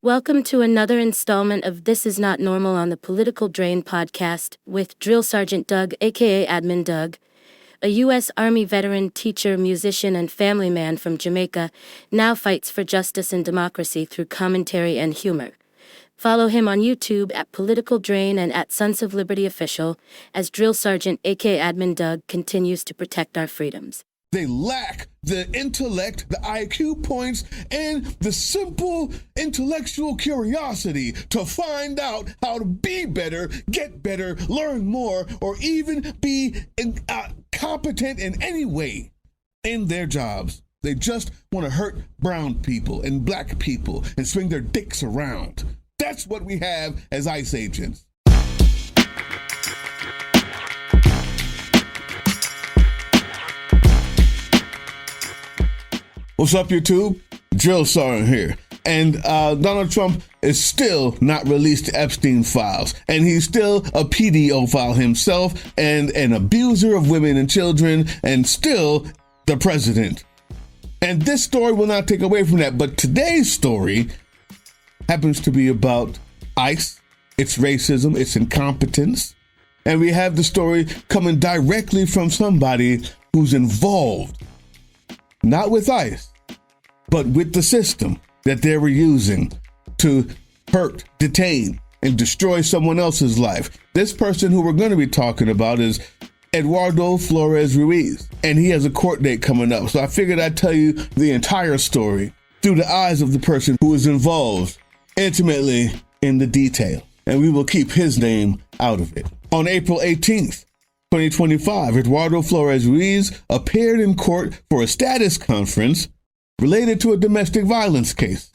Welcome to another installment of This Is Not Normal on the Political Drain podcast with Drill Sergeant Doug, aka Admin Doug, a U.S. Army veteran, teacher, musician, and family man from Jamaica, now fights for justice and democracy through commentary and humor. Follow him on YouTube at Political Drain and at Sons of Liberty Official as Drill Sergeant, aka Admin Doug, continues to protect our freedoms. They lack the intellect, the IQ points, and the simple intellectual curiosity to find out how to be better, get better, learn more, or even be competent in any way in their jobs. They just want to hurt brown people and black people and swing their dicks around. That's what we have as ICE agents. What's up, YouTube? Drill Sergeant here. And Donald Trump is still not released the Epstein files. And he's still a pedophile himself and an abuser of women and children and still the president. And this story will not take away from that. But today's story happens to be about ICE, its racism, its incompetence. And we have the story coming directly from somebody who's involved, not with ICE, but with the system that they were using to hurt, detain, and destroy someone else's life. This person who we're going to be talking about is Eduardo Flores Ruiz, and he has a court date coming up. So I figured I'd tell you the entire story through the eyes of the person who is involved intimately in the detail, and we will keep his name out of it. On April 18th, 2025, Eduardo Flores Ruiz appeared in court for a status conference related to a domestic violence case.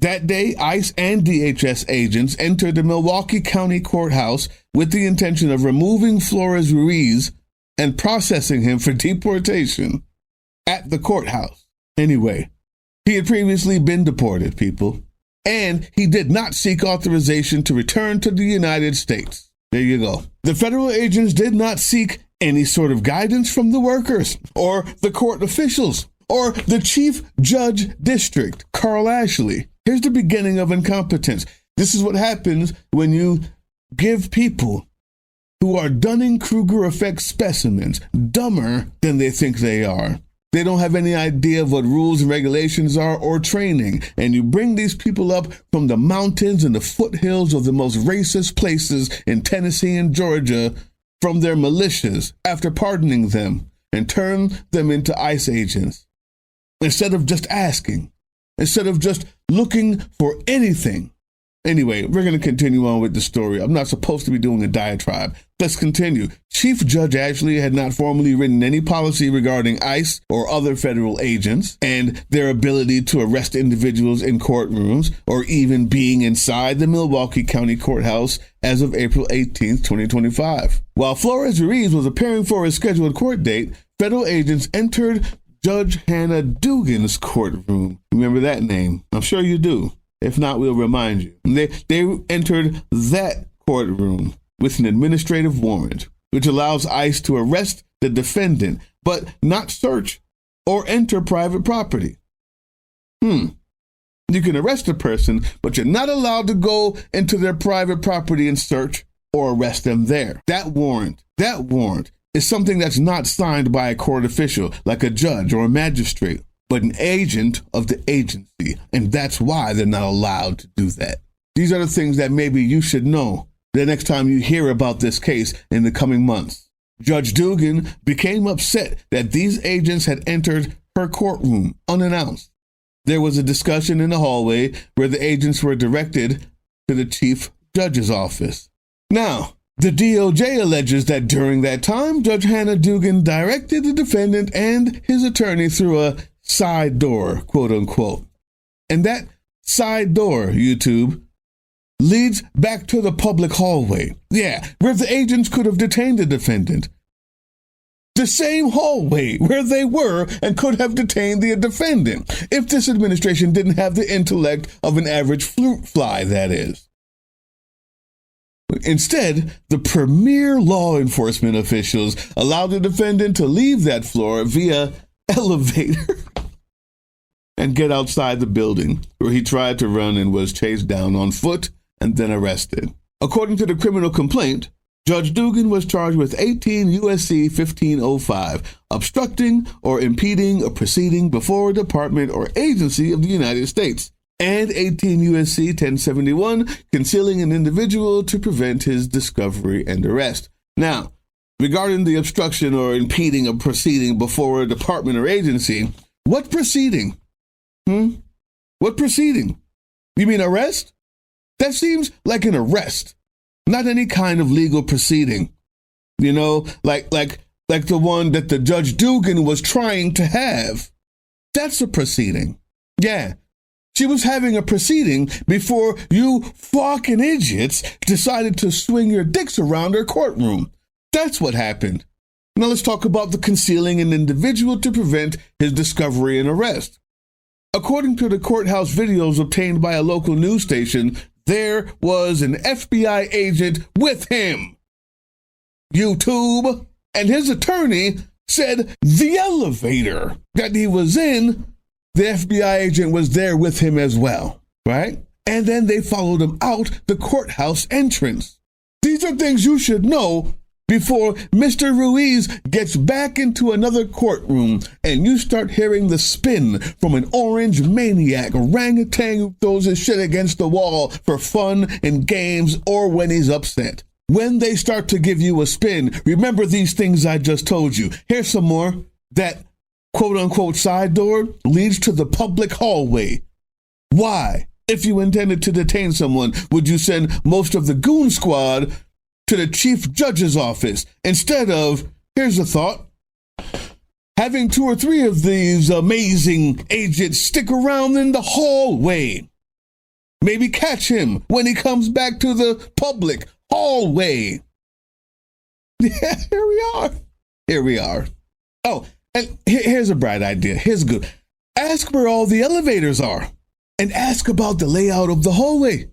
That day, ICE and DHS agents entered the Milwaukee County Courthouse with the intention of removing Flores Ruiz and processing him for deportation at the courthouse. Anyway, he had previously been deported, people, and he did not seek authorization to return to the United States. There you go. The federal agents did not seek any sort of guidance from the workers or the court officials or the chief judge district, Carl Ashley. Here's the beginning of incompetence. This is what happens when you give people who are Dunning-Kruger effect specimens dumber than they think they are. They don't have any idea of what rules and regulations are or training. And you bring these people up from the mountains and the foothills of the most racist places in Tennessee and Georgia from their militias after pardoning them and turn them into ICE agents. Instead of just asking, instead of just looking for anything. Anyway, we're going to continue on with the story. I'm not supposed to be doing a diatribe. Let's continue. Chief Judge Ashley had not formally written any policy regarding ICE or other federal agents and their ability to arrest individuals in courtrooms or even being inside the Milwaukee County Courthouse as of April 18th, 2025. While Flores Ruiz was appearing for his scheduled court date, federal agents entered Judge Hannah Dugan's courtroom. Remember that name? I'm sure you do. If not, we'll remind you. They entered that courtroom with an administrative warrant, which allows ICE to arrest the defendant, but not search or enter private property. You can arrest a person, but you're not allowed to go into their private property and search or arrest them there. That warrant is something that's not signed by a court official, like a judge or a magistrate, but an agent of the agency, and that's why they're not allowed to do that. These are the things that maybe you should know the next time you hear about this case in the coming months. Judge Dugan became upset that these agents had entered her courtroom unannounced. There was a discussion in the hallway where the agents were directed to the chief judge's office. Now, the DOJ alleges that during that time, Judge Hannah Dugan directed the defendant and his attorney through a side door, quote unquote. And that side door, YouTube, leads back to the public hallway. Yeah, where the agents could have detained the defendant. The same hallway where they were and could have detained the defendant if this administration didn't have the intellect of an average fruit fly, that is. Instead, the premier law enforcement officials allowed the defendant to leave that floor via elevator. and get outside the building, where he tried to run and was chased down on foot and then arrested. According to the criminal complaint, Judge Dugan was charged with 18 U.S.C. 1505, obstructing or impeding a proceeding before a department or agency of the United States, and 18 U.S.C. 1071, concealing an individual to prevent his discovery and arrest. Now, regarding the obstruction or impeding a proceeding before a department or agency, what proceeding? What proceeding? You mean arrest? That seems like an arrest, not any kind of legal proceeding. You know, like the one that the Judge Dugan was trying to have. That's a proceeding. Yeah. She was having a proceeding before you fucking idiots decided to swing your dicks around her courtroom. That's what happened. Now let's talk about the concealing an individual to prevent his discovery and arrest. According to the courthouse videos obtained by a local news station, there was an FBI agent with him. YouTube. And his attorney said the elevator that he was in, the FBI agent was there with him as well, right? And then they followed him out the courthouse entrance. These are things you should know before Mr. Ruiz gets back into another courtroom and you start hearing the spin from an orange maniac orangutan who throws his shit against the wall for fun and games or when he's upset. When they start to give you a spin, remember these things I just told you. Here's some more. That quote-unquote side door leads to the public hallway. Why? If you intended to detain someone, would you send most of the goon squad to the chief judge's office instead of, here's a thought, having 2 or 3 of these amazing agents stick around in the hallway? Maybe catch him when he comes back to the public hallway. Yeah, here we are. Oh, and here's a bright idea. Here's good. Ask where all the elevators are and ask about the layout of the hallway.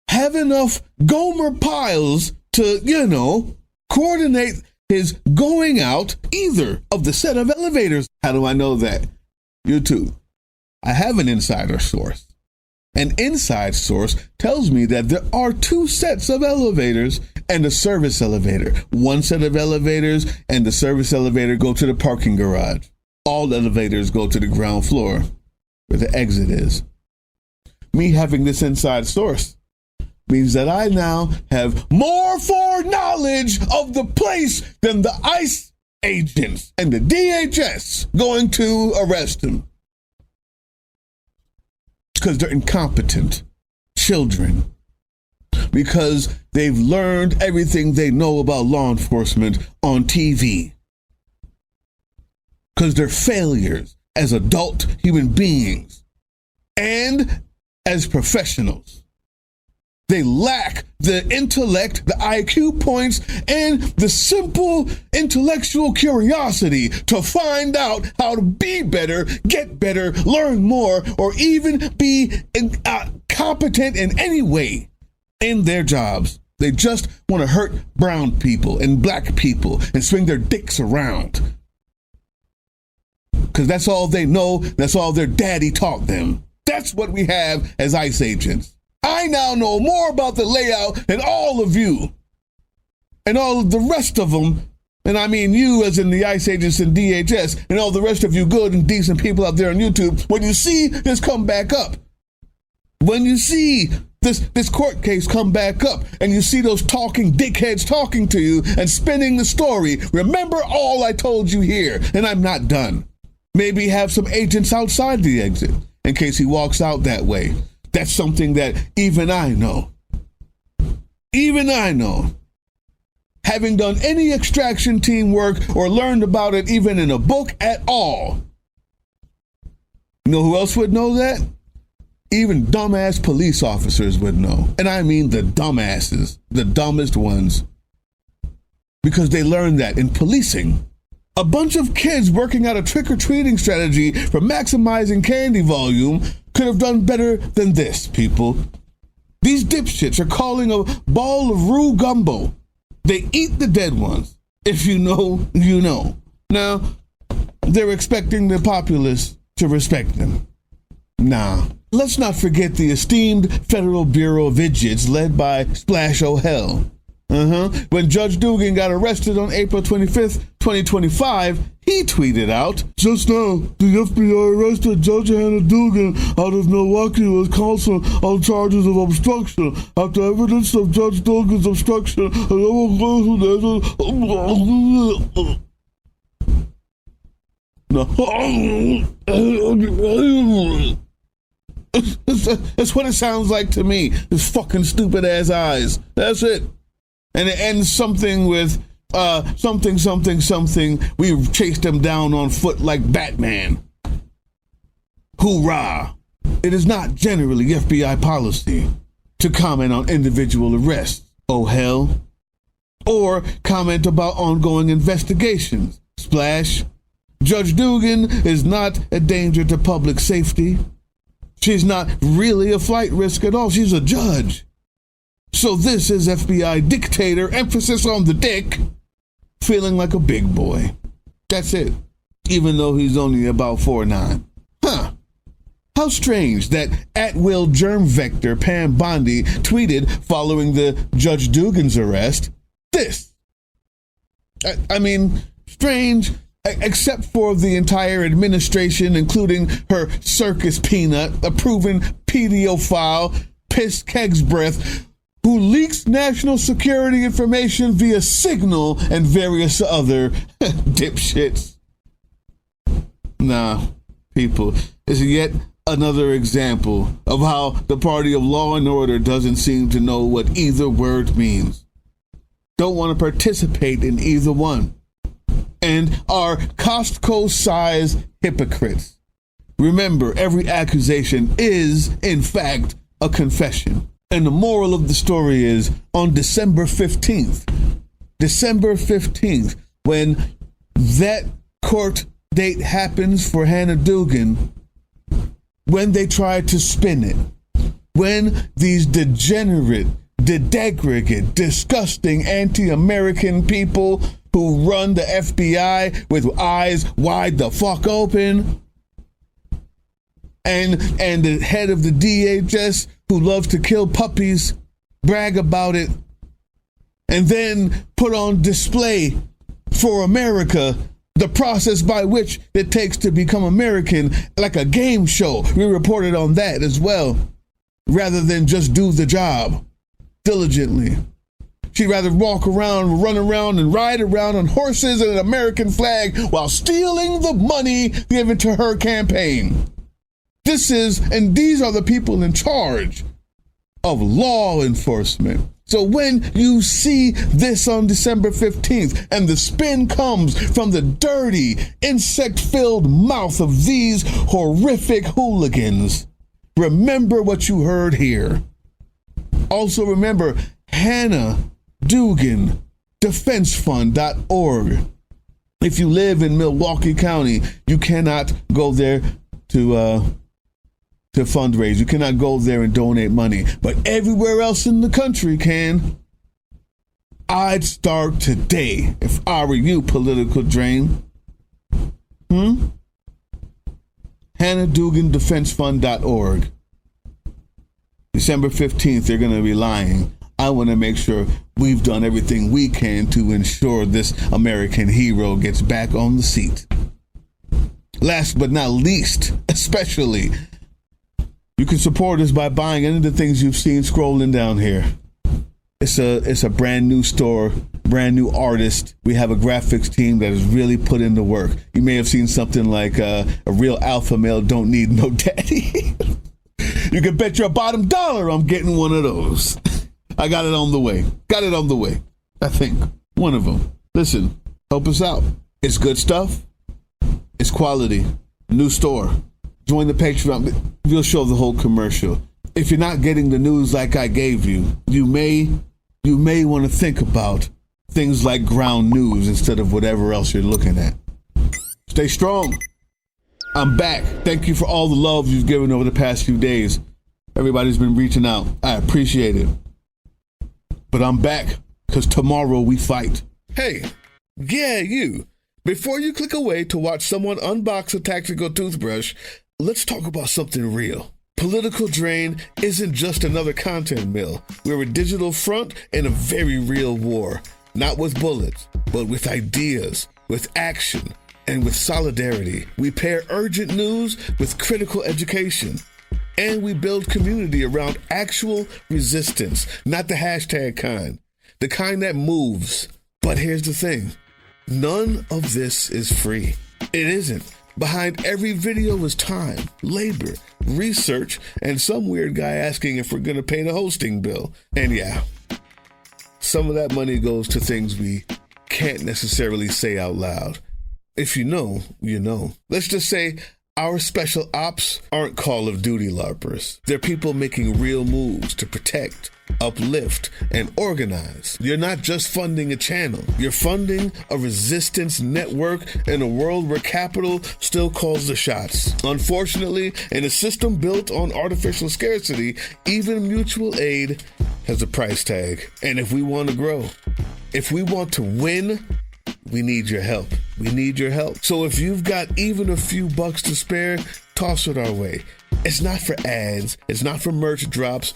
Have enough Gomer piles to, coordinate his going out either of the set of elevators. How do I know that? YouTube. I have an insider source. An inside source tells me that there are 2 sets of elevators and a service elevator. One set of elevators and the service elevator go to the parking garage. All elevators go to the ground floor where the exit is. Me having this inside source means that I now have more foreknowledge of the place than the ICE agents and the DHS going to arrest him. Because they're incompetent children. Because they've learned everything they know about law enforcement on TV. Because they're failures as adult human beings and as professionals. They lack the intellect, the IQ points, and the simple intellectual curiosity to find out how to be better, get better, learn more, or even be competent in any way in their jobs. They just want to hurt brown people and black people and swing their dicks around. Because that's all they know. That's all their daddy taught them. That's what we have as ICE agents. I now know more about the layout than all of you and all of the rest of them. And I mean you as in the ICE agents and DHS and all the rest of you good and decent people out there on YouTube. When you see this come back up, when you see this court case come back up and you see those talking dickheads talking to you and spinning the story, remember all I told you here, and I'm not done. Maybe have some agents outside the exit in case he walks out that way. That's something that even I know. Even I know. Having done any extraction team work or learned about it even in a book at all. You know who else would know that? Even dumbass police officers would know. And I mean the dumbasses, the dumbest ones. Because they learned that in policing. A bunch of kids working out a trick-or-treating strategy for maximizing candy volume could have done better than this, people. These dipshits are calling a ball of roux gumbo. They eat the dead ones. If you know, you know. Now, they're expecting the populace to respect them. Nah. Let's not forget the esteemed Federal Bureau of Idiots led by Splash O'Hell. When Judge Dugan got arrested on April 25th, 2025, he tweeted out, "Just now, the FBI arrested Judge Hannah Dugan out of Milwaukee, Wisconsin on charges of obstruction. After evidence of Judge Dugan's obstruction, That's what it sounds like to me. His fucking stupid ass eyes. That's it. And it ends something with something. We chased him down on foot like Batman. Hoorah. It is not generally FBI policy to comment on individual arrests, oh hell, or comment about ongoing investigations. Splash. Judge Dugan is not a danger to public safety. She's not really a flight risk at all. She's a judge. So this is FBI dictator, emphasis on the dick, feeling like a big boy. That's it. Even though he's only about 4'9". How strange that at-will germ vector Pam Bondi tweeted following the Judge Dugan's arrest. This. I mean, strange, except for the entire administration, including her circus peanut, a proven pedophile, piss keg's breath, who leaks national security information via Signal and various other dipshits. Nah, people, it's yet another example of how the party of law and order doesn't seem to know what either word means. Don't want to participate in either one. And are Costco-sized hypocrites. Remember, every accusation is, in fact, a confession. And the moral of the story is, on December 15th, when that court date happens for Hannah Dugan, when they try to spin it, when these degenerate, degraded, disgusting anti-American people who run the FBI with eyes wide the fuck open, and the head of the DHS who loves to kill puppies brag about it, and then put on display for America the process by which it takes to become American, like a game show. We reported on that as well, rather than just do the job diligently. She'd rather walk around, run around, and ride around on horses and an American flag while stealing the money given to her campaign. These are the people in charge of law enforcement. So when you see this on December 15th and the spin comes from the dirty, insect-filled mouth of these horrific hooligans, remember what you heard here. Also remember, Hannah Dugan, defensefund.org. If you live in Milwaukee County, you cannot go there to fundraise. You cannot go there and donate money. But everywhere else in the country can. I'd start today if I were you, political drain. Hannah Dugan, defensefund.org. December 15th, they're going to be lying. I want to make sure we've done everything we can to ensure this American hero gets back on the seat. Last but not least, especially, you can support us by buying any of the things you've seen scrolling down here. It's a brand new store, brand new artist. We have a graphics team that has really put in the work. You may have seen something like a real alpha male don't need no daddy. You can bet your bottom dollar I'm getting one of those. I got it on the way. I think. One of them. Listen, help us out. It's good stuff. It's quality. New store. Join the Patreon. We'll show the whole commercial. If you're not getting the news like I gave you, you may want to think about things like ground news instead of whatever else you're looking at. Stay strong. I'm back. Thank you for all the love you've given over the past few days. Everybody's been reaching out. I appreciate it. But I'm back because tomorrow we fight. Hey, yeah, you. Before you click away to watch someone unbox a tactical toothbrush, let's talk about something real. Political Drain isn't just another content mill. We're a digital front in a very real war. Not with bullets, but with ideas, with action, and with solidarity. We pair urgent news with critical education. And we build community around actual resistance, not the hashtag kind. The kind that moves. But here's the thing. None of this is free. It isn't. Behind every video is time, labor, research, and some weird guy asking if we're going to pay the hosting bill. And yeah, some of that money goes to things we can't necessarily say out loud. If you know, you know. Let's just say our special ops aren't Call of Duty LARPers. They're people making real moves to protect, uplift, and organize. You're not just funding a channel. You're funding a resistance network in a world where capital still calls the shots. Unfortunately, in a system built on artificial scarcity, even mutual aid has a price tag. And if we want to grow, if we want to win, we need your help. We need your help. So if you've got even a few bucks to spare, toss it our way. It's not for ads. It's not for merch drops,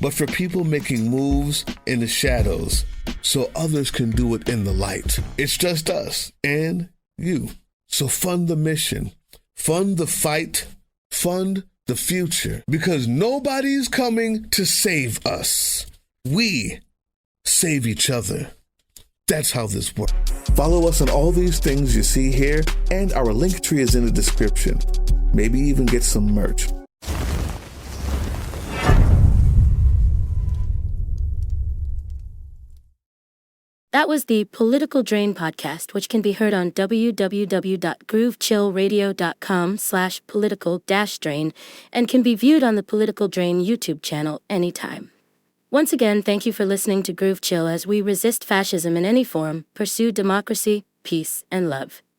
but for people making moves in the shadows so others can do it in the light. It's just us and you. So fund the mission, fund the fight, fund the future, because nobody's coming to save us. We save each other. That's how this works. Follow us on all these things you see here, and our link tree is in the description. Maybe even get some merch. That was the Political Drain podcast, which can be heard on www.groovechillradio.com/political-drain and can be viewed on the Political Drain YouTube channel anytime. Once again, thank you for listening to Groove Chill as we resist fascism in any form, pursue democracy, peace, and love.